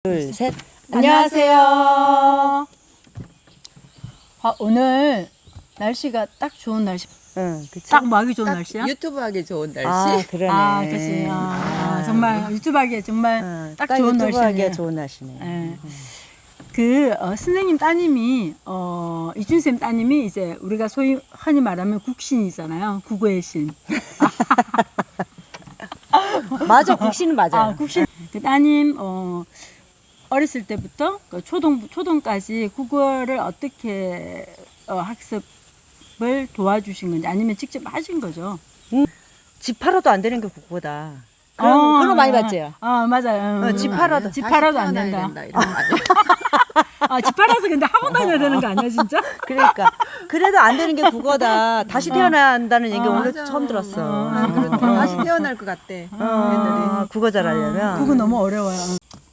둘, 셋. 안녕하세요. 오늘 날씨가 딱 좋은 날씨. 응, 그치. 딱 뭐 하기 좋은 날씨야? 유튜브 하기 좋은 날씨. 아, 그러네. 그치. 정말 유튜브 하기에 정말 딱 좋은 유튜브 날씨네. 하기에 좋은 날씨네. 선생님 따님이, 이준쌤 따님이 이제 우리가 소위 흔히 말하면 국신이잖아요. 국어의 신. 맞아, 국신은 맞아요. 국신. 그 따님, 어렸을 때부터 그 초등까지 국어를 어떻게 학습을 도와주신 건지 아니면 직접 하신 거죠? 집 팔아도 안 되는 게 국보다. 그런 거 많이 봤지요? 맞아요. 집 팔아도. 집 팔아도 안 된다. 이런 거 아니야? 집 팔아서 근데 학원 다녀야 되는 거 아니야, 진짜? 그러니까. 그래도 안 되는 게 국어다. 다시 태어나야 한다는 얘기 오늘 맞아. 처음 들었어. 다시 태어날 것 같대. 애들이. 국어 잘하려면. 국어 너무 어려워요.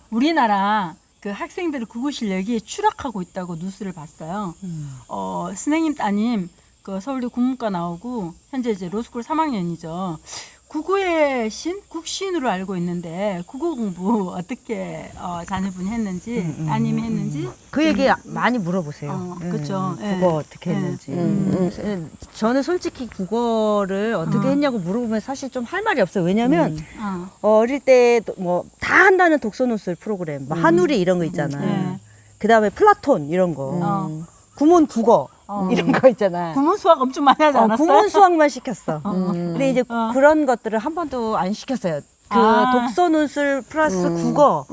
우리나라 그 학생들의 국어 실력이 추락하고 있다고 뉴스를 봤어요. 선생님 따님 그 서울대 국문과 나오고 현재 이제 로스쿨 3학년이죠. 국어의 신? 국신으로 알고 있는데 국어 공부 어떻게 자녀분이 했는지 따님이 했는지 그 얘기 많이 물어보세요. 그렇죠. 국어 어떻게 했는지. 저는 솔직히 국어를 어떻게 했냐고 물어보면 사실 좀 할 말이 없어요. 왜냐면 어릴 때 뭐 다 한다는 독서노술 프로그램, 뭐 한우리 이런 거 있잖아. 그 다음에 플라톤 이런 거. 구몬 국어 이런 거 있잖아. 구문 수학 엄청 많이 하지 않았어요? 구몬 수학만 시켰어. 근데 이제 그런 것들을 한 번도 안 시켰어요. 그 독서노술 플러스 국어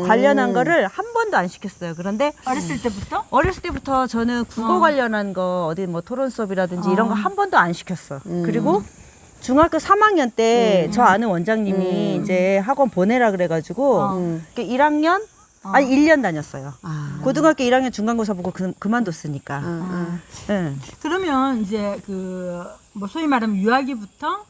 관련한 거를 한 번도 안 시켰어요. 그런데 어렸을 때부터? 어렸을 때부터 저는 국어 관련한 거 어디 뭐 토론 수업이라든지 이런 거 한 번도 안 시켰어. 그리고 중학교 3학년 때 저 아는 원장님이 이제 학원 보내라 그래가지고 1학년 아니 1년 다녔어요. 고등학교 1학년 중간고사 보고 그만뒀으니까. 그러면 이제 뭐 소위 말하면 유아기부터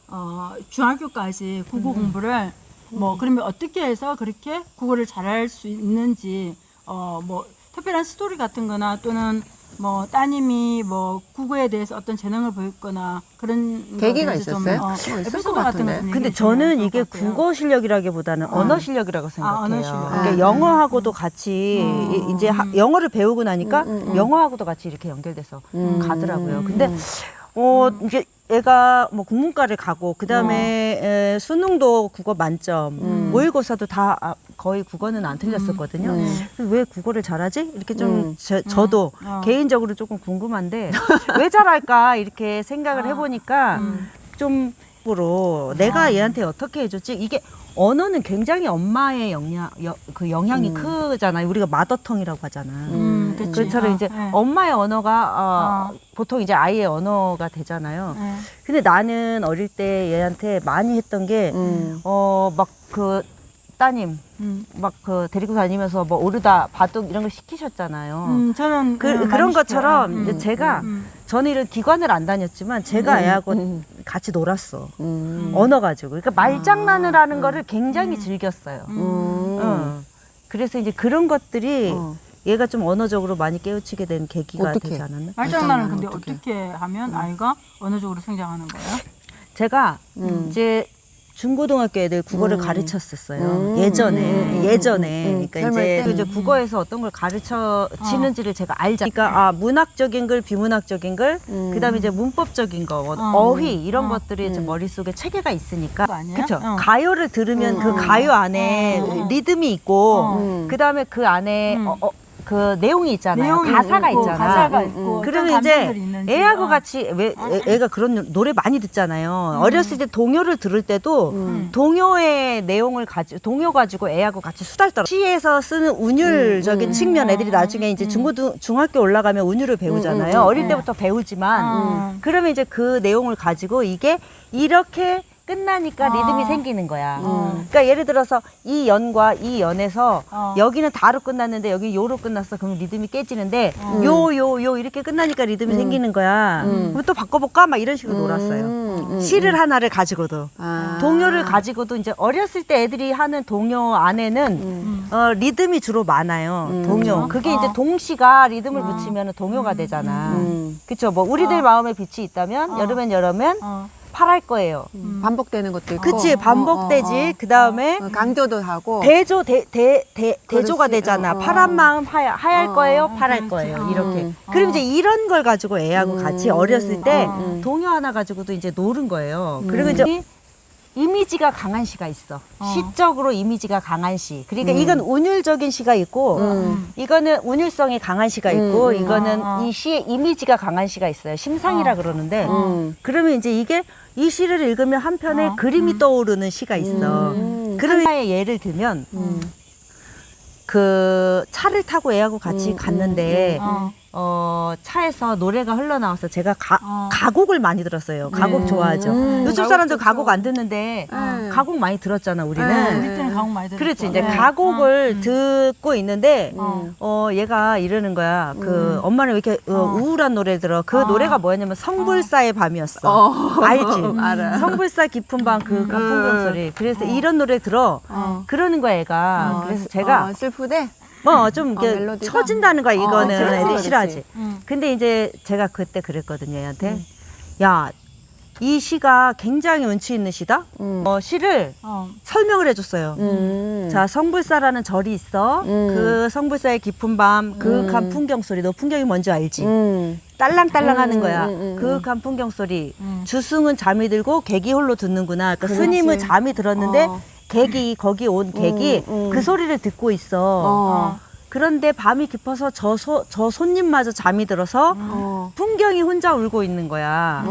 중학교까지 국어 공부를 뭐 그러면 어떻게 해서 그렇게 국어를 잘할 수 있는지 뭐 특별한 스토리 같은 거나 또는 뭐 따님이 뭐 국어에 대해서 어떤 재능을 보였거나 그런 계기가 거에 대해서 있었어요? 좀, 있을 에피소드 것 같은 같은데. 거 좀 근데 얘기해 저는 주시면 이게 좋을 것 같아요. 국어 실력이라기보다는 언어 실력이라고 생각해요. 언어 실력. 그러니까 영어하고도 같이 이제 영어를 배우고 나니까 영어하고도 같이 이렇게 연결돼서 가더라고요. 근데 이제 애가 뭐 국문과를 가고 그 다음에 수능도 국어 만점, 모의고사도 다 거의 국어는 안 틀렸었거든요. 왜 국어를 잘하지? 이렇게 좀 저도 개인적으로 조금 궁금한데 왜 잘할까 이렇게 생각을 해보니까 좀 내가 얘한테 어떻게 해줬지? 이게 언어는 굉장히 엄마의 영향이 크잖아요. 우리가 마더텅이라고 하잖아. 그치. 그처럼 이제 엄마의 언어가 보통 이제 아이의 언어가 되잖아요. 근데 나는 어릴 때 얘한테 많이 했던 게 막 그 따님 막 그 데리고 다니면서 뭐 오르다 바둑 이런 걸 시키셨잖아요. 저는 그런 것처럼 이제 제가 저는 이런 기관을 안 다녔지만 제가 애하고 같이 놀았어. 언어 가지고. 그러니까 말장난을 하는 거를 굉장히 즐겼어요. 그래서 이제 그런 것들이 얘가 좀 언어적으로 많이 깨우치게 된 계기가 어떻게? 되지 않았나? 말장난은 근데 어떻게 하면 아이가 언어적으로 성장하는 거예요? 제가 이제 중고등학교 애들 국어를 가르쳤었어요. 예전에. 그러니까 이제 국어에서 어떤 걸 가르치는지를 제가 알자. 그러니까 문학적인 글, 비문학적인 글, 그다음에 이제 문법적인 거, 어휘 이런 것들이 이제 머릿속에 체계가 있으니까. 그거 아니에요? 그렇죠. 가요를 들으면 그 가요 안에 리듬이 있고 그다음에 그 안에 그 내용이 있잖아요. 가사가 있잖아. 가사가 있고 그러면 이제 애하고 같이 애가 그런 노래 많이 듣잖아요. 어렸을 때 동요를 들을 때도 동요의 내용을 동요 가지고 애하고 같이 수다를 떨어. 시에서 쓰는 운율적인 측면 애들이 나중에 이제 중학교 올라가면 운율을 배우잖아요. 어릴 때부터 배우지만 그러면 이제 그 내용을 가지고 이게 이렇게 끝나니까 리듬이 생기는 거야. 그러니까 예를 들어서 이 연과 이 연에서 여기는 다로 끝났는데 여기 요로 끝났어. 그럼 리듬이 깨지는데 요 이렇게 끝나니까 리듬이 생기는 거야. 그럼 또 바꿔볼까? 막 이런 식으로 놀았어요. 시를 하나를 가지고도 동요를 가지고도 이제 어렸을 때 애들이 하는 동요 안에는 리듬이 주로 많아요. 동요. 그게 이제 동시가 리듬을 붙이면 동요가 되잖아. 그렇죠. 뭐 우리들 마음에 빛이 있다면 여름엔 여름엔 팔할 거예요. 반복되는 것도 있고. 그치, 반복되지. 그 다음에 강조도 하고. 대조가 그렇지. 되잖아. 파란 마음 하얄 거예요, 팔할 거예요. 이렇게. 그럼 이제 이런 걸 가지고 애하고 같이 어렸을 때 동요 하나 가지고도 이제 노는 거예요. 그리고 이제 이미지가 강한 시가 있어. 시적으로 이미지가 강한 시. 그러니까 이건 운율적인 시가 있고, 이거는 운율성이 강한 시가 있고, 이거는 이 시의 이미지가 강한 시가 있어요. 심상이라 그러는데, 그러면 이제 이게 이 시를 읽으면 한편에 그림이 떠오르는 시가 있어. 그런 하나의 예를 들면, 그 차를 타고 애하고 같이 갔는데, 차에서 노래가 흘러나와서 제가 가곡을 많이 들었어요. 가곡 좋아하죠. 요즘 사람들 가곡 안 듣는데 가곡 많이 들었잖아, 우리는. 우리 때는 가곡 많이 들었죠. 그렇지. 이제 가곡을 듣고 있는데 얘가 이러는 거야. 그 엄마는 왜 이렇게 우울한 노래 들어? 그 노래가 뭐였냐면 성불사의 밤이었어. 알지? 알아. 성불사 깊은 밤 그 풍경 소리. 그래서 이런 노래 들어. 그러는 거야, 얘가. 그래서 제가 슬프대? 좀 이렇게 멜로디가? 처진다는 거야, 이거는. 그렇지, 애들이 그렇지. 싫어하지. 근데 이제 제가 그때 그랬거든요, 얘한테. 야, 이 시가 굉장히 운치 있는 시다? 시를 설명을 해줬어요. 자, 성불사라는 절이 있어. 그 성불사의 깊은 밤, 그윽한 풍경 소리. 너 풍경이 뭔지 알지? 딸랑딸랑 하는 거야. 그윽한 풍경 소리. 주승은 잠이 들고 객이 홀로 듣는구나. 그러니까 스님은 잠이 들었는데 거기 온 객이 그 소리를 듣고 있어. 그런데 밤이 깊어서 저 손님마저 잠이 들어서 풍경이 혼자 울고 있는 거야.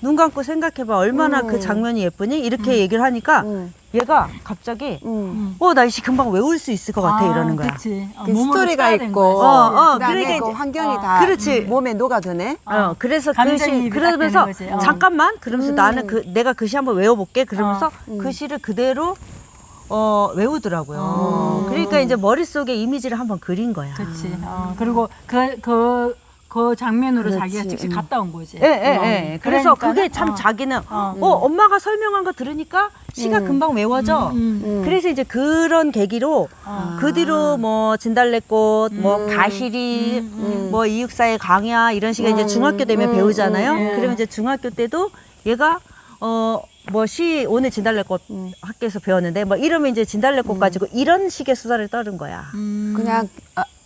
눈 감고 생각해봐. 얼마나 그 장면이 예쁘니? 이렇게 얘기를 하니까 얘가 갑자기 나 이 시 금방 외울 수 있을 것 같아 이러는 거야. 그치. 그 스토리가 있고, 그다음에 그러니까 그 이제- 환경이 다 그렇지. 몸에 녹아드네. 그래서 그 감정이입이 시, 딱 그러면서 되는 거지. 잠깐만, 그러면서 나는 내가 그 시 한번 외워볼게. 그러면서 그 시를 그대로 외우더라고요. 그러니까 이제 머릿속에 이미지를 한번 그린 거야. 그치. 그리고 그 장면으로 그렇지. 자기가 직접 갔다 온 거지. 예. 그래서 그러니까는, 그게 참 자기는 엄마가 설명한 거 들으니까 시가 금방 외워져. 그래서 이제 그런 계기로 그 뒤로 뭐 진달래꽃, 뭐 가시리, 뭐 이육사의 강야 이런 시가 이제 중학교 되면 배우잖아요. 그러면 이제 중학교 때도 얘가 뭐 시 오늘 진달래꽃 학교에서 배웠는데 뭐 이러면 이제 진달래꽃 가지고 이런 식의 수다를 떠는 거야. 그냥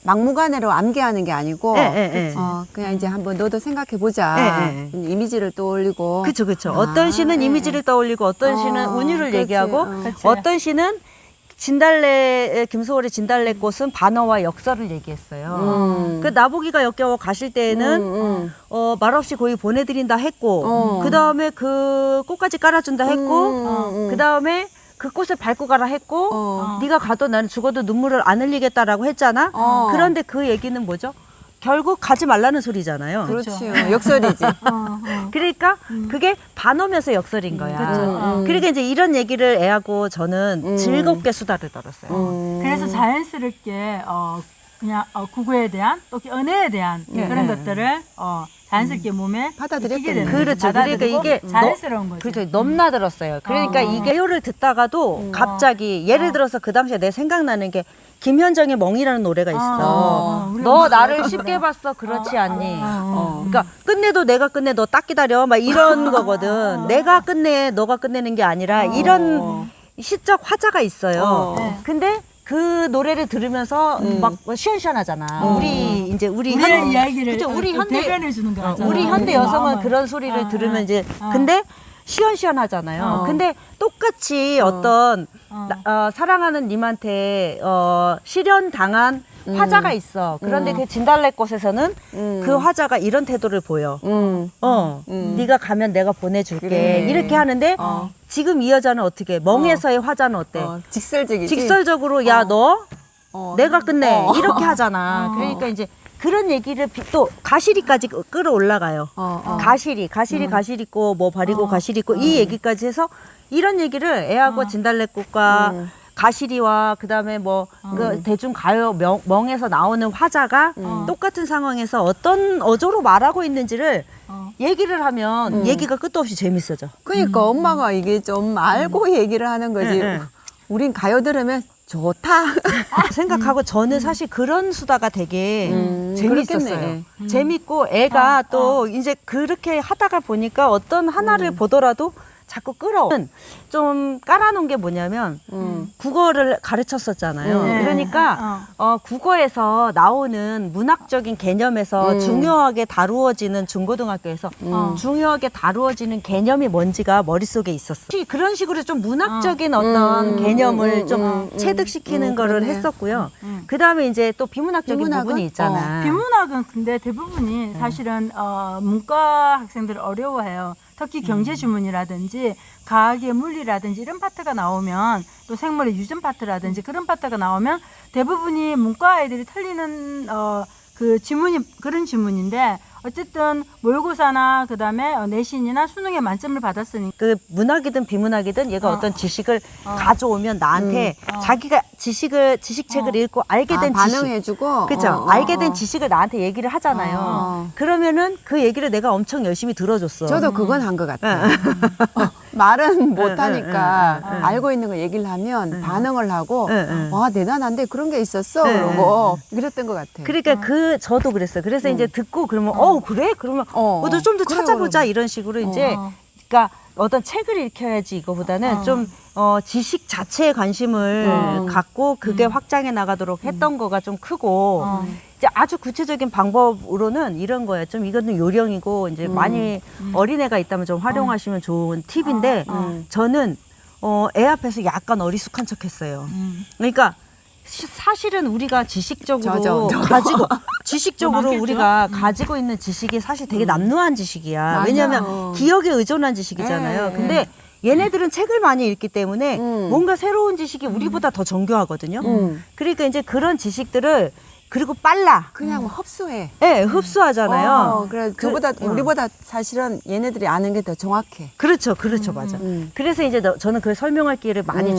막무가내로 암기하는 게 아니고 예. 그냥 이제 한번 너도 생각해 보자. 예. 이미지를 떠올리고. 그쵸. 어떤 시는 이미지를 떠올리고 어떤 시는 운율을 그렇지. 얘기하고 그치. 어떤 시는 김소월의 진달래꽃은 반어와 역설을 얘기했어요. 그 나보기가 역겨워 가실 때에는 말없이 거의 보내드린다 했고 그 다음에 그 꽃까지 깔아준다 했고 그 다음에 그 꽃을 밟고 가라 했고 네가 가도 나는 죽어도 눈물을 안 흘리겠다라고 했잖아. 그런데 그 얘기는 뭐죠? 결국 가지 말라는 소리잖아요. 그렇지요. 역설이지. 그러니까 그게 반어면서 역설인 거야. 그러니까 이제 이런 얘기를 애하고 저는 즐겁게 수다를 떨었어요. 그래서 자연스럽게 그냥 국어에 대한 또 언어에 대한 그런 것들을 자연스럽게 몸에 받아들였겠네. 익히게 되는 그렇죠. 거지. 그러니까 받아들이고 이게 자연스러운 거지. 그렇죠. 넘나들었어요. 그러니까 이게 요를 듣다가도 갑자기 예를 들어서 그 당시에 내 생각나는 게 김현정의 멍이라는 노래가 있어. 너 나를 쉽게 봤어, 그렇지 않니? 그러니까 끝내도 내가 끝내, 너 딱 기다려, 막 이런 거거든. 내가 끝내, 너가 끝내는 게 아니라 이런 시적 화자가 있어요. 근데 그 노래를 들으면서 막 시원시원하잖아. 우리 우리의 이야기를 그쵸, 우리 현대 대변해 주는 거야. 우리 현대 여성은 그런 소리를 들으면 이제 근데 시원시원하잖아요. 근데 똑같이 어떤 사랑하는 님한테 실현당한 화자가 있어. 그런데 그 진달래꽃에서는 그 화자가 이런 태도를 보여. 네가 가면 내가 보내줄게. 그래. 이렇게 하는데 지금 이 여자는 어떻게? 멍에서의 화자는 어때? 직설적이지. 직설적으로 야 너 내가 끝내 이렇게 하잖아. 어. 그러니까 이제 그런 얘기를 또 가시리까지 끌어올라가요. 가시리꽃 뭐 바리고 가시리꽃 이 얘기까지 해서 이런 얘기를 애하고 진달래꽃과 가시리와 그다음에 뭐 그 대중 가요 멍에서 나오는 화자가 똑같은 상황에서 어떤 어조로 말하고 있는지를 얘기를 하면 얘기가 끝도 없이 재밌어져. 그러니까 엄마가 이게 좀 알고 얘기를 하는 거지. 우린 가요 들으면 좋다. 생각하고 저는 사실 그런 수다가 되게 재밌었어요. 그렇겠네. 재밌고 애가 또 이제 그렇게 하다가 보니까 어떤 하나를 보더라도 자꾸 끌어. 좀 깔아놓은 게 뭐냐면 국어를 가르쳤었잖아요. 네. 그러니까 국어에서 나오는 문학적인 개념에서 중요하게 다루어지는 중고등학교에서 중요하게 다루어지는 개념이 뭔지가 머릿속에 있었어. 그런 식으로 좀 문학적인 어떤 개념을 좀 체득시키는 거를 했었고요. 그 다음에 이제 또 비문학적인 비문학은? 부분이 있잖아. 비문학은 근데 대부분이 사실은 문과 학생들 어려워해요. 특히 경제 주문이라든지 과학의 물리라든지 이런 파트가 나오면 또 생물의 유전 파트라든지 그런 파트가 나오면 대부분이 문과 아이들이 틀리는 그 지문이 그런 지문인데 어쨌든 모의고사나 그다음에 내신이나 수능에 만점을 받았으니까 그 문학이든 비문학이든 얘가 어떤 지식을 가져오면 나한테 자기가 지식책을 읽고 알게 된 지식 반응해주고. 그죠? 알게 된 지식을 나한테 얘기를 하잖아요. 그러면은 그 얘기를 내가 엄청 열심히 들어줬어. 저도 그건 한 것 같아요. 말은 못하니까 알고 있는 거 얘기를 하면 반응을 하고 와 대단한데 그런 게 있었어 그러고 그랬던 것 같아요. 그러니까 저도 그랬어요. 그래서 이제 듣고 그러면 그래? 그러면 너 좀 더 그래요, 찾아보자 그러면. 이런 식으로 이제 그러니까 어떤 책을 읽혀야지 이거보다는 좀 지식 자체에 관심을 갖고 그게 확장해 나가도록 했던 거가 좀 크고 이제 아주 구체적인 방법으로는 이런 거예요. 좀 이거는 요령이고 이제 많이 어린애가 있다면 좀 활용하시면 좋은 팁인데 저는 애 앞에서 약간 어리숙한 척했어요. 그러니까 사실은 우리가 지식적으로 지식적으로 많겠죠? 우리가 가지고 있는 지식이 사실 되게 남루한 지식이야. 맞아. 왜냐하면 기억에 의존한 지식이잖아요. 근데 얘네들은 책을 많이 읽기 때문에 뭔가 새로운 지식이 우리보다 더 정교하거든요. 그러니까 이제 그런 지식들을 그리고 빨라. 그냥 흡수해. 네, 흡수하잖아요. 그래 저보다 우리보다 사실은 얘네들이 아는 게 더 정확해. 그렇죠, 맞아. 그래서 이제 저는 그 설명할 기회를 많이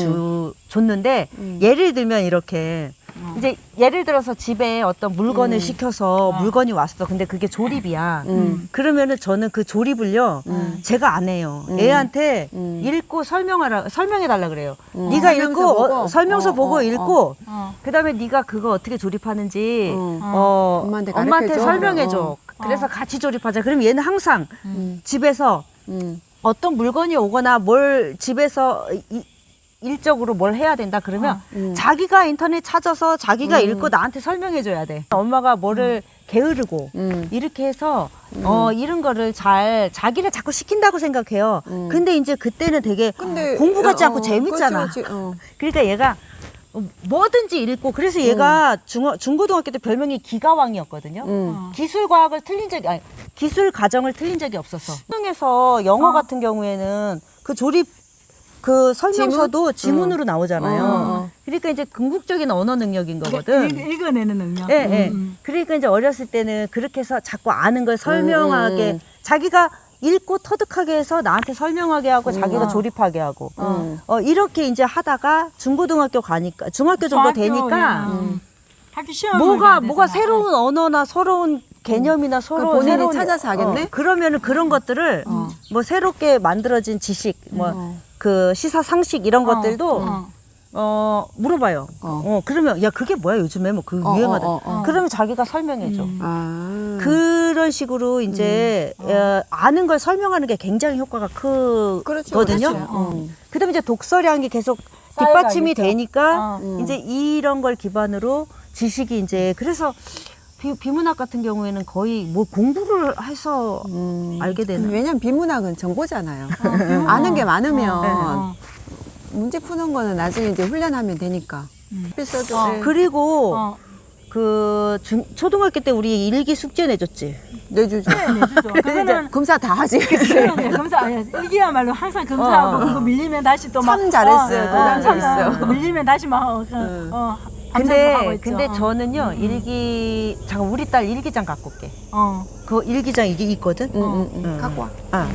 줬는데 예를 들면 이렇게 이제 예를 들어서 집에 어떤 물건을 시켜서 물건이 왔어. 근데 그게 조립이야. 그러면은 저는 그 조립을요 제가 안 해요. 애한테 읽고 설명해 달라 그래요. 네가 설명서 읽고 보고? 설명서 보고 읽고 어. 그다음에 네가 그거 어떻게 조립하는지 엄마한테 엄마한테 가르쳐줘? 설명해줘. 그래서 같이 조립하자. 그럼 얘는 항상 집에서 어떤 물건이 오거나 뭘 집에서 일적으로 뭘 해야 된다 그러면 자기가 인터넷 찾아서 자기가 읽고 나한테 설명해줘야 돼. 엄마가 뭐를 게으르고 이렇게 해서 이런 거를 잘 자기를 자꾸 시킨다고 생각해요. 근데 이제 그때는 되게 공부 같지 않고 재밌잖아. 그렇지. 그러니까 얘가 뭐든지 읽고 그래서 얘가 중고등학교 때 별명이 기가왕이었거든요. 기술 과정을 틀린 적이 없었어. 수능에서 영어 같은 경우에는 그 조립 그 설명서도 지문으로 나오잖아요. 그러니까 이제 궁극적인 언어 능력인 거거든. 읽어내는 능력. 예. 그러니까 이제 어렸을 때는 그렇게 해서 자꾸 아는 걸 설명하게 자기가 읽고 터득하게 해서 나한테 설명하게 하고 자기가 조립하게 하고 이렇게 이제 하다가 중고등학교 가니까 중학교 정도 되니까 학교 시험 뭐가 새로운 언어나 새로운 개념이나 서로 본인이 새로운 찾아서 하겠네? 그러면은 그런 것들을 뭐 새롭게 만들어진 지식 뭐 그 시사 상식 이런 것들도 물어봐요. 그러면 야 그게 뭐야 요즘에 뭐 그 유행하다. 그러면 자기가 설명해줘. 그런 식으로 이제 아는 걸 설명하는 게 굉장히 효과가 크거든요. 그다음에 이제 독서량이 계속 뒷받침이 쌓여가겠죠. 되니까 이제 이런 걸 기반으로 지식이 이제 그래서 비문학 같은 경우에는 거의 뭐 공부를 해서 알게 되는. 왜냐면 비문학은 정보잖아요. 아는 게 많으면 문제 푸는 거는 나중에 이제 훈련하면 되니까. 에피소드 그리고 그 초등학교 때 우리 일기 숙제 내줬지. 내주죠. 내주죠. 그거는 검사 다 하지. 그러네. 검사 아니야. 일기야말로 항상 검사하고 그거 밀리면 다시 또 막 참 잘했어요. 그거 참 잘했어요. 밀리면 다시 막 감사하고 있죠. 근데 저는요 일기 잠깐 우리 딸 일기장 갖고 올게. 어. 그 일기장 이게 있거든. 갖고 와. 아.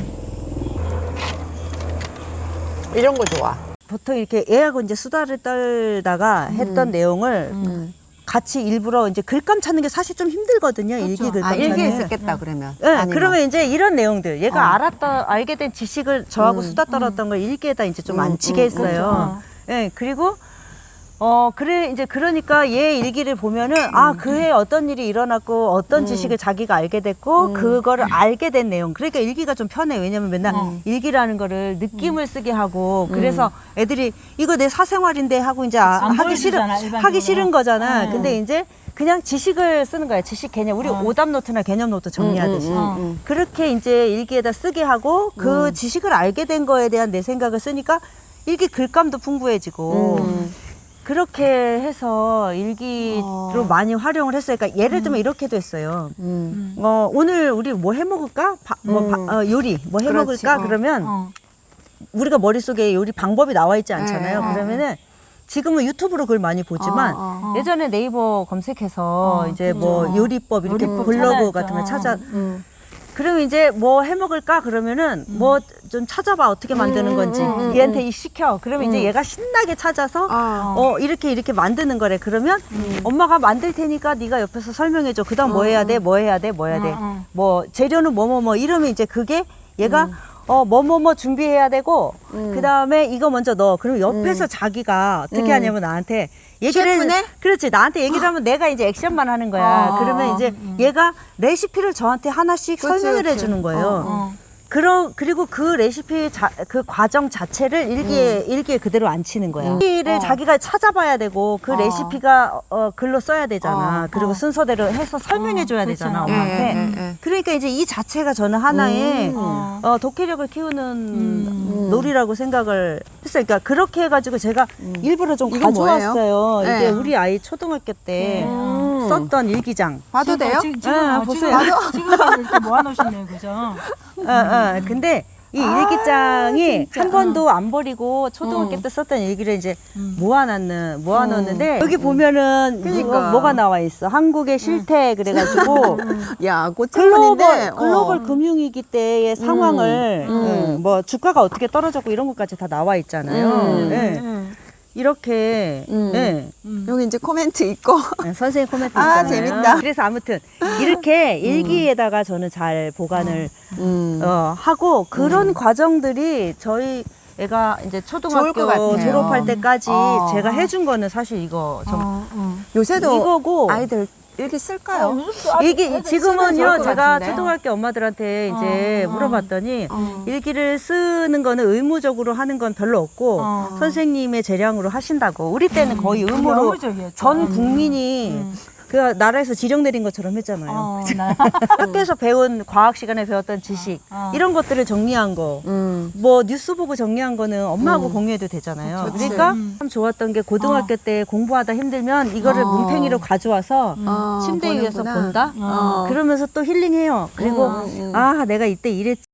이런 거 좋아. 보통 이렇게 애하고 이제 수다를 떨다가 했던 내용을 같이 일부러 이제 글감 찾는 게 사실 좀 힘들거든요. 일기 글감 아, 찾는. 일기에 있었겠다 그러면. 네, 아니면. 그러면 이제 이런 내용들 얘가 알게 된 지식을 저하고 수다 떨었던 걸 일기에다 이제 좀 앉히게 했어요. 예, 그리고 그래 이제 그러니까 얘 일기를 보면은 그해 어떤 일이 일어났고 어떤 지식을 자기가 알게 됐고 그거를 알게 된 내용. 그러니까 일기가 좀 편해. 왜냐면 맨날 일기라는 거를 느낌을 쓰게 하고 그래서 애들이 이거 내 사생활인데 하고 이제 안 하기 보여주잖아, 하기 일반적으로. 싫은 거잖아. 근데 이제 그냥 지식을 쓰는 거야. 지식 개념. 우리 오답 노트나 개념 노트 정리하듯이. 그렇게 이제 일기에다 쓰게 하고 그 지식을 알게 된 거에 대한 내 생각을 쓰니까 일기 글감도 풍부해지고 그렇게 해서 일기로 많이 활용을 했어요. 그러니까 예를 들면 이렇게도 했어요. 오늘 우리 뭐 해 먹을까? 요리 뭐 해 그렇지, 먹을까? 그러면 우리가 머릿속에 요리 방법이 나와 있지 않잖아요. 네, 그러면은 지금은 유튜브로 그걸 많이 보지만 예전에 네이버 검색해서 이제 뭐 요리법 이렇게 요리법 블로그 찾아야죠. 같은 거 찾아 그러면 이제 뭐 해 먹을까 그러면은 뭐 좀 찾아봐 어떻게 만드는 건지 얘한테 시켜. 그러면 이제 얘가 신나게 찾아서 이렇게 만드는 거래. 그러면 엄마가 만들 테니까 네가 옆에서 설명해 줘. 그다음 뭐 해야 돼? 뭐 해야 돼? 뭐 해야 돼? 뭐 재료는 뭐 이러면 이제 그게 얘가 뭐 준비해야 되고 그다음에 이거 먼저 넣어. 그럼 옆에서 자기가 어떻게 하냐면 나한테 얘기를 셰프네? 그렇지. 나한테 얘기를 하면 내가 이제 액션만 하는 거야. 그러면 이제 얘가 레시피를 저한테 하나씩 그렇지, 설명을 그렇지. 해주는 거예요. 그리고 그 레시피 그 과정 자체를 일기에 그대로 안 치는 거야. 일기를 자기가 찾아봐야 되고 그 레시피가 글로 써야 되잖아. 그리고 순서대로 해서 설명해 줘야 되잖아, 엄마한테. 그러니까 이제 이 자체가 저는 하나의 독해력을 키우는 놀이라고 생각을 했어요. 그러니까 그렇게 해가지고 제가 일부러 좀 이건 가져왔어요. 뭐예요? 이게 네. 우리 아이 초등학교 때 썼던 일기장. 봐도 돼요? 보세요. 지금 이렇게 모아놓으시네요, 그죠? 근데 이 일기장이 한 번도 안 버리고 초등학교 때 썼던 일기를 이제 모아놓는데 여기 보면은 그러니까. 뭐가 나와 있어. 한국의 실태 그래가지고 야, 꽃천문인데 글로벌 금융위기 때의 상황을 뭐 주가가 어떻게 떨어졌고 이런 것까지 다 나와 있잖아요. 네. 이렇게 네. 여기 이제 코멘트 있고 선생님 코멘트 아, 있잖아요. 재밌다. 그래서 아무튼 이렇게 일기에다가 저는 잘 보관을 하고 그런 과정들이 저희 애가 이제 좋을 것 초등학교 같아요. 졸업할 때까지 어. 제가 해준 거는 사실 이거 요새도 이거고 아이들 일기 쓸까요? 이게 지금은요 좋을 것 제가 같은데요? 초등학교 엄마들한테 이제 물어봤더니 일기를 쓰는 거는 의무적으로 하는 건 별로 없고 선생님의 재량으로 하신다고. 우리 때는 거의 의무로 의무적이었죠. 전 국민이 그 나라에서 지령 내린 것처럼 했잖아요. 학교에서 배운 과학 시간에 배웠던 지식 이런 것들을 정리한 거, 뭐 뉴스 보고 정리한 거는 엄마하고 공유해도 되잖아요. 그치. 그러니까 참 좋았던 게 고등학교 때 공부하다 힘들면 이거를 문팽이로 가져와서 침대 위에서 보는구나. 본다. 그러면서 또 힐링해요. 그리고 아 내가 이때 이랬지.